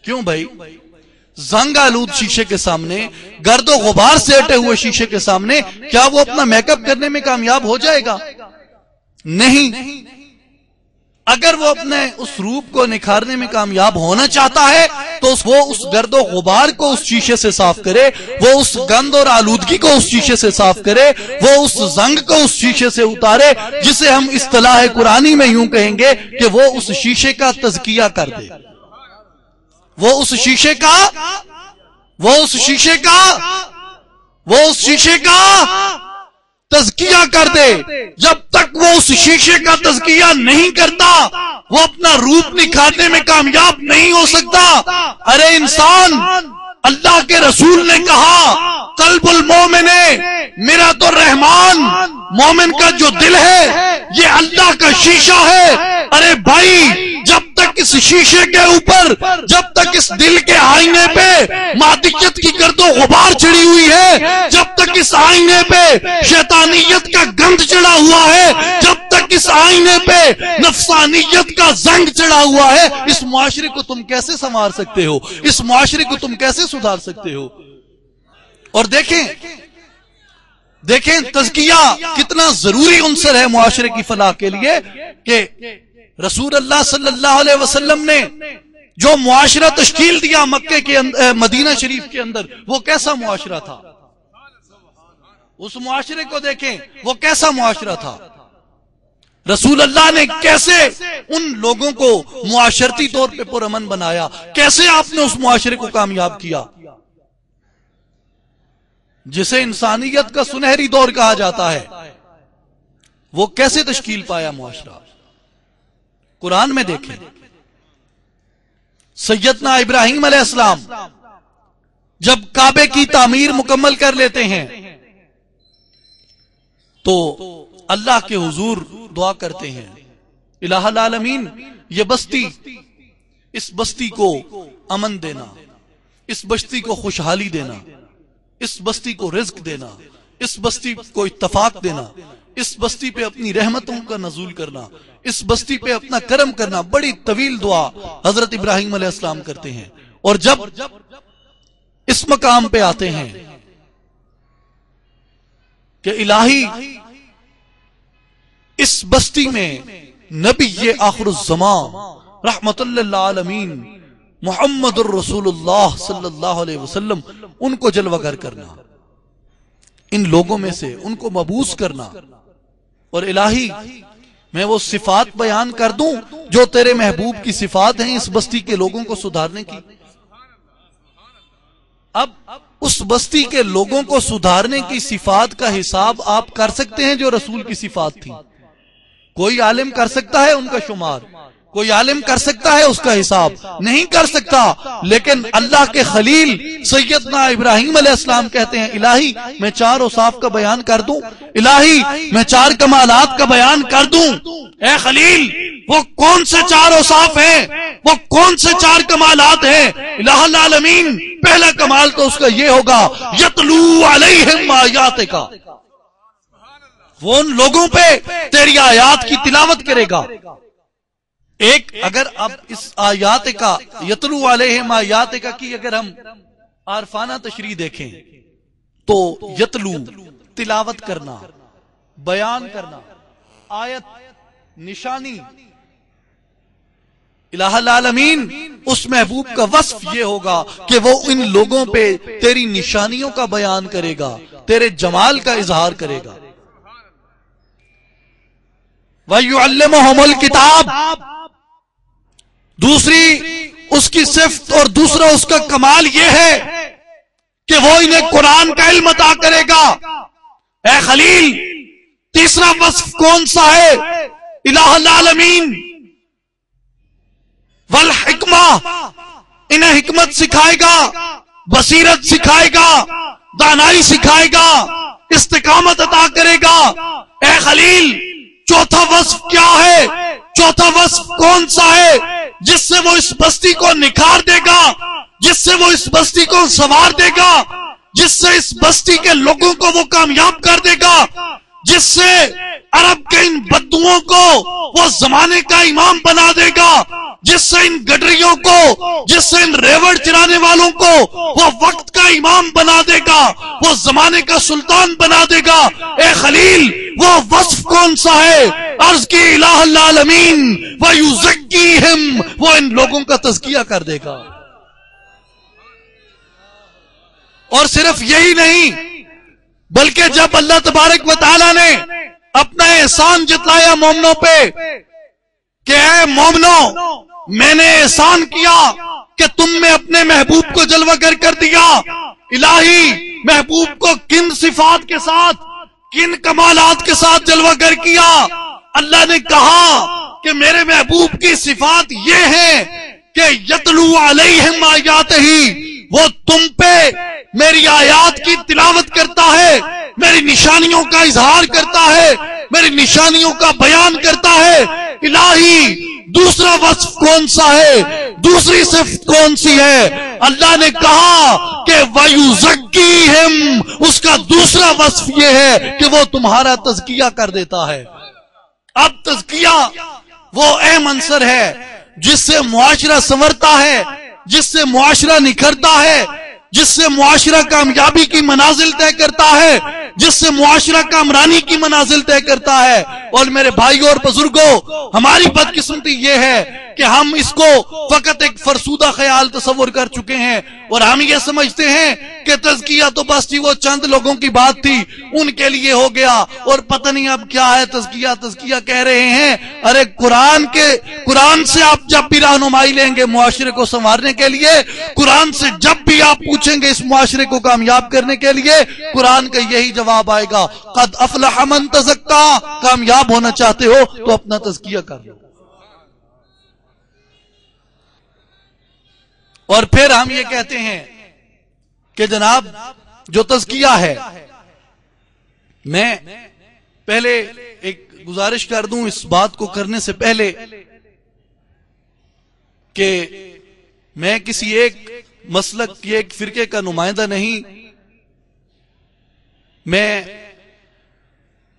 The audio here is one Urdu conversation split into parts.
کیوں بھائی؟ زنگ آلود شیشے کے سامنے، گرد و غبار سے اٹے ہوئے شیشے کے سامنے کیا وہ اپنا میک اپ کرنے میں کامیاب ہو جائے گا؟ نہیں۔ اگر وہ اپنے اس روپ کو نکھارنے میں کامیاب ہونا چاہتا ہے تو وہ اس گرد و غبار کو اس شیشے سے صاف کرے، وہ اس گند اور آلودگی کو اس شیشے سے صاف کرے، وہ اس زنگ کو اس شیشے سے اتارے، جسے ہم اصطلاح قرآنی میں یوں کہیں گے کہ وہ اس شیشے کا تزکیہ کر دے، وہ اس شیشے کا تزکیہ کر دے۔ جب تک وہ اس شیشے کا تزکیہ نہیں کرتا وہ اپنا روپ نکھارنے میں کامیاب نہیں ہو سکتا۔ ارے انسان، اللہ کے رسول نے کہا قلب المومن میرا تو رحمان، مومن کا جو دل ہے یہ اللہ کا شیشہ ہے۔ ارے بھائی، جب تک اس شیشے کے اوپر، جب تک اس دل کے آئینے پہ مادیت کی گرد و غبار چڑھی ہوئی ہے، جب تک اس آئینے پہ شیطانیت کا گند چڑھا ہوا ہے، جب تک اس آئینے پہ نفسانیت کا زنگ چڑھا ہوا ہے، اس معاشرے کو تم کیسے سنوار سکتے ہو؟ اس معاشرے کو تم کیسے سدھار سکتے ہو؟ اور دیکھیں تزکیہ کتنا ضروری عنصر ہے معاشرے کی فلاح کے لیے، کہ رسول اللہ صلی اللہ علیہ وسلم نے جو معاشرہ تشکیل دیا مکے کے مدینہ شریف کے اندر، وہ کیسا معاشرہ تھا؟ اس معاشرے کو دیکھیں، وہ کیسا معاشرہ تھا؟ رسول اللہ نے کیسے ان لوگوں کو معاشرتی طور پہ پرامن بنایا، کیسے آپ نے اس معاشرے کو کامیاب کیا، جسے انسانیت کا سنہری دور کہا جاتا ہے، وہ کیسے تشکیل پایا معاشرہ؟ قرآن میں دیکھیں، سیدنا ابراہیم علیہ السلام جب کعبے کی تعمیر مکمل کر لیتے ہیں تو اللہ کے حضور دعا کرتے ہیں، الہ العالمین یہ بستی، اس بستی کو امن دینا، اس بستی کو خوشحالی دینا، اس بستی کو رزق دینا، اس بستی کو اتفاق دینا، اس بستی پہ اپنی رحمتوں کا نزول کرنا، اس بستی پہ اپنا کرم کرنا۔ بڑی طویل دعا حضرت ابراہیم علیہ السلام کرتے ہیں، اور جب اس مقام پہ آتے ہیں کہ الہی اس بستی میں نبی آخر الزمان رحمت للعالمین محمد الرسول اللہ صلی اللہ علیہ وسلم ان کو جلوہ گر کرنا، ان لوگوں میں سے ان کو مبعوث کرنا، اور الہی میں وہ صفات بیان کر دوں جو تیرے محبوب کی صفات ہیں اس بستی کے لوگوں کو سدھارنے کی۔ اب اس بستی کے لوگوں کو سدھارنے کی صفات کا حساب آپ کر سکتے ہیں جو رسول کی صفات تھی؟ کوئی عالم کر سکتا ہے ان کا شمار؟ کوئی عالم کر سکتا ہے اس کا حساب؟ نہیں کر سکتا۔ لیکن اللہ کے خلیل سیدنا ابراہیم علیہ السلام کہتے ہیں الہی میں 4 اوصاف کا بیان کر دوں، الہی میں 4 کمالات کا بیان کر دوں۔ اے خلیل، وہ کون سے 4 اوصاف ہیں؟ وہ کون سے 4 کمالات ہیں؟ الہ العالمین پہلا کمال تو اس کا یہ ہوگا یتلو علیہم آیاتک، وہ ان لوگوں پہ تیری آیات کی تلاوت کرے گا۔ ایک اگر اب اس آیات کا یتلو علیہم آیات کا کی اگر ہم عارفانہ تشریح دیکھیں تو یتلو تلاوت کرنا، بیان کرنا، آیت نشانی، الہ العالمین اس محبوب کا وصف یہ ہوگا کہ وہ ان لوگوں پہ تیری نشانیوں کا بیان کرے گا، تیرے جمال کا اظہار کرے گا۔ وَيُعَلِّمُهُمُ الْكِتَابَ، دوسری اس کی صفت اور دوسرا اس کا کمال یہ ہے کہ وہ انہیں قرآن کا علم عطا کرے گا۔ اے خلیل، تیسرا وصف کون سا ہے؟ الہ العالمین والحکمہ، انہیں حکمت سکھائے گا، بصیرت سکھائے گا، دانائی سکھائے گا، استقامت عطا کرے گا۔ اے خلیل، چوتھا وصف کیا ہے؟ چوتھا وصف کون سا ہے جس سے وہ اس بستی کو نکھار دے گا، جس سے وہ اس بستی کو سنوار دے گا، جس سے اس بستی کے لوگوں کو وہ کامیاب کر دے گا؟ جس سے عرب کے ان بدوؤں کو وہ زمانے کا امام بنا دے گا، جس سے ان گڈریوں کو، جس سے ان ریوڑ چرانے والوں کو وہ وقت کا امام بنا دے گا، وہ زمانے کا سلطان بنا دے گا۔ اے خلیل، وہ وصف کون سا ہے؟ عرض کی الہ العالمین وَيُزَكِّيهِمْ، وہ ان لوگوں کا تزکیہ کر دے گا۔ اور صرف یہی نہیں، بلکہ جب اللہ تبارک و تعالی نے اپنا احسان جتلایا مومنوں پہ کہ اے مومنوں، میں نے احسان کیا کہ تم میں اپنے محبوب کو جلوہ گر کر دیا۔ الہی، محبوب کو کن صفات کے ساتھ، کن کمالات کے ساتھ جلوہ گر کیا؟ اللہ نے کہا کہ میرے محبوب کی صفات یہ ہے کہ یتلو علیہم آیاتہ، وہ تم پہ میری آیات کی تلاوت کرتا ہے، میری نشانیوں کا اظہار کرتا ہے، میری نشانیوں کا بیان کرتا ہے۔ الہی، دوسرا وصف کون سا ہے؟ دوسری صفت کون سی ہے؟ اللہ نے کہا کہ وَيُزَكِّيهِمْ، اس کا دوسرا وصف یہ ہے کہ وہ تمہارا تزکیہ کر دیتا ہے۔ اب تزکیہ وہ اہم عنصر ہے جس سے معاشرہ سنورتا ہے، جس سے معاشرہ نکھرتا ہے، جس سے معاشرہ کامیابی کی منازل طے کرتا ہے، جس سے معاشرہ کامرانی کی منازل طے کرتا ہے۔ اور میرے بھائیوں اور بزرگوں، ہماری بدقسمتی یہ ہے کہ ہم اس کو فقط ایک فرسودہ خیال تصور کر چکے ہیں، اور ہم یہ سمجھتے ہیں کہ تزکیہ تو بس وہ چند لوگوں کی بات تھی، ان کے لیے ہو گیا، اور پتہ نہیں اب کیا ہے تزکیہ تزکیہ کہہ رہے ہیں۔ ارے قرآن سے آپ جب بھی رہنمائی لیں گے معاشرے کو سنوارنے کے لیے، قرآن سے جب بھی آپ پوچھیں گے اس معاشرے کو کامیاب کرنے کے لیے، قرآن کا یہی جواب آئے گا، قد افلح من تزکا، کامیاب ہونا چاہتے ہو تو اپنا تزکیہ کر لو۔ اور پھر ہم یہ کہتے ہیں کہ جناب جو تزکیہ ہے، میں پہلے ایک گزارش کر دوں اس بات کو کرنے سے پہلے کہ میں کسی ایک مسلک کی ایک فرقے کا نمائندہ نہیں، میں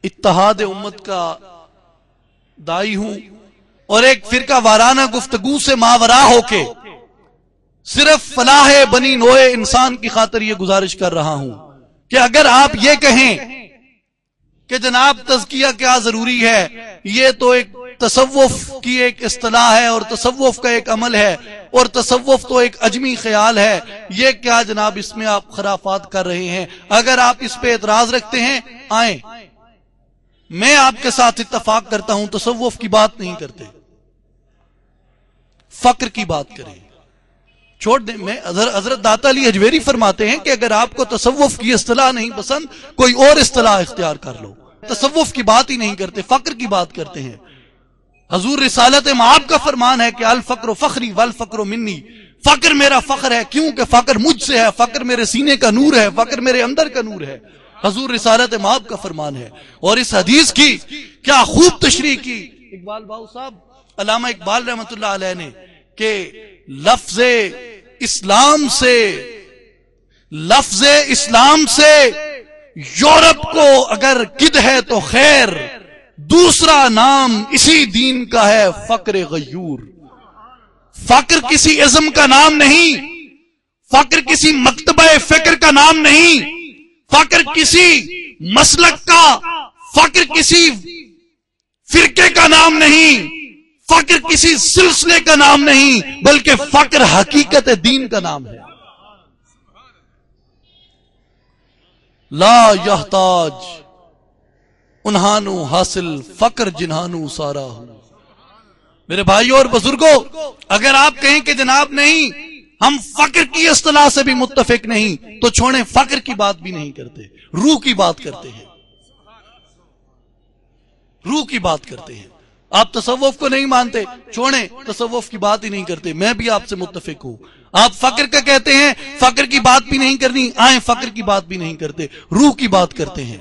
اتحاد امت کا داعی ہوں، اور ایک فرقہ وارانہ گفتگو سے ماورا ہو کے صرف فلاح بنی نوع انسان کی خاطر یہ گزارش کر رہا ہوں کہ اگر آپ یہ کہیں کہ جناب تزکیہ کیا ضروری ہے، یہ تو ایک تصوف کی ایک اصطلاح ہے اور تصوف کا ایک عمل ہے، اور تصوف تو ایک عجمی خیال ہے، یہ کیا جناب اس میں آپ خرافات کر رہے ہیں؟ اگر آپ اس پہ اعتراض رکھتے ہیں، آئیں، میں آپ کے ساتھ اتفاق کرتا ہوں، تصوف کی بات نہیں کرتے، فقر کی بات کریں، چھوڑ دیں۔ میں حضرت داتا علی حجویری فرماتے ہیں کہ اگر آپ کو تصوف کی اصطلاح نہیں پسند، کوئی اور اصطلاح اختیار کر لو۔ تصوف کی بات ہی نہیں کرتے، فقر کی بات کرتے ہیں۔ حضور رسالت مآب کا فرمان ہے کہ الفقر فخری والفقر منی، فقر میرا فخر ہے، کیوں کہ فقر مجھ سے ہے، فقر میرے سینے کا نور ہے، فقر میرے اندر کا نور ہے۔ حضور رسالت مآب کا فرمان ہے، اور اس حدیث کی کیا خوب تشریح کی اقبال باؤ صاحب، علامہ اقبال رحمۃ اللہ علیہ نے، کہ لفظ اسلام سے یورپ کو اگر کد ہے تو خیر، دوسرا نام اسی دین کا ہے فقر غیور۔ فقر کسی ازم کا نام نہیں، فقر کسی مکتبہ فکر کا نام نہیں، فقر کسی مسلک کا، فقر کسی فرقے کا نام نہیں، فقر کسی سلسلے کا نام نہیں، بلکہ فقر حقیقت دین کا نام ہے۔ لا یحتاج انہانو حاصل فقر جنہانو سارا ہو۔ میرے بھائیوں اور بزرگوں، اگر آپ کہیں کہ جناب نہیں ہم فقر کی اصطلاح سے بھی متفق نہیں، تو چھوڑیں، فقر کی بات بھی نہیں کرتے، روح کی بات کرتے ہیں، روح کی بات کرتے ہیں۔ آپ تصوف کو نہیں مانتے، چھوڑیں، تصوف کی بات ہی نہیں کرتے، میں بھی آپ سے متفق ہوں۔ آپ فقر کا کہتے ہیں، فقر کی بات بھی نہیں کرنی، آئیں، فقر کی بات بھی نہیں کرتے، روح کی بات کرتے ہیں۔